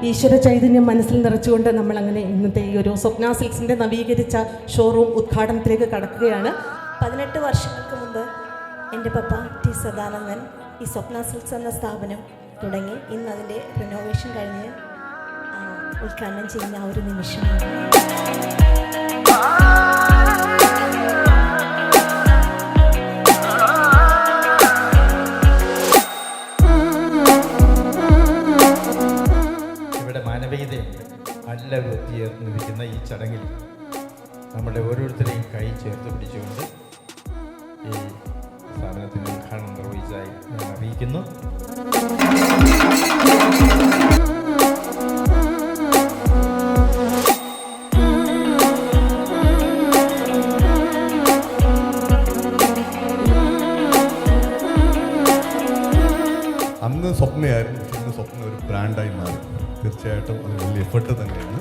ഈശ്വര ചൈതന്യം മനസ്സിൽ നിറച്ചുകൊണ്ട് നമ്മളങ്ങനെ ഇന്നത്തെ ഈ ഒരു സ്വപ്ന സിൽക്സിൻ്റെ നവീകരിച്ച ഷോറൂം ഉദ്ഘാടനത്തിലേക്ക് കടക്കുകയാണ്. 18 വർഷങ്ങൾക്ക് മുമ്പ് എൻ്റെ പപ്പ ടി സദാനന്ദൻ ഈ സ്വപ്ന സിൽക്സ് എന്ന സ്ഥാപനം തുടങ്ങി. ഇന്ന് അതിൻ്റെ റിനോവേഷൻ കഴിഞ്ഞ് ഉദ്ഘാടനം ചെയ്യുന്ന ആ ഒരു നിമിഷമാണ്. മാനവികതയുണ്ട്. നല്ല വൃത്തിയേർന്നിരിക്കുന്ന ഈ ചടങ്ങിൽ നമ്മുടെ ഓരോരുത്തരെയും കൈ ചേർത്ത് പിടിച്ചുകൊണ്ട് ഈ സ്ഥാപനത്തിൻ്റെ ഉദ്ഘാടനം നിർവഹിച്ചതായി ഞാൻ അറിയിക്കുന്നു. അന്ന് സ്വപ്നയായിരുന്നു, പക്ഷെ ഇന്ന് സ്വപ്നം ഒരു ബ്രാൻഡായി മാറി. തീർച്ചയായിട്ടും അത് വലിയ എഫർട്ട് തന്നെയാണ്.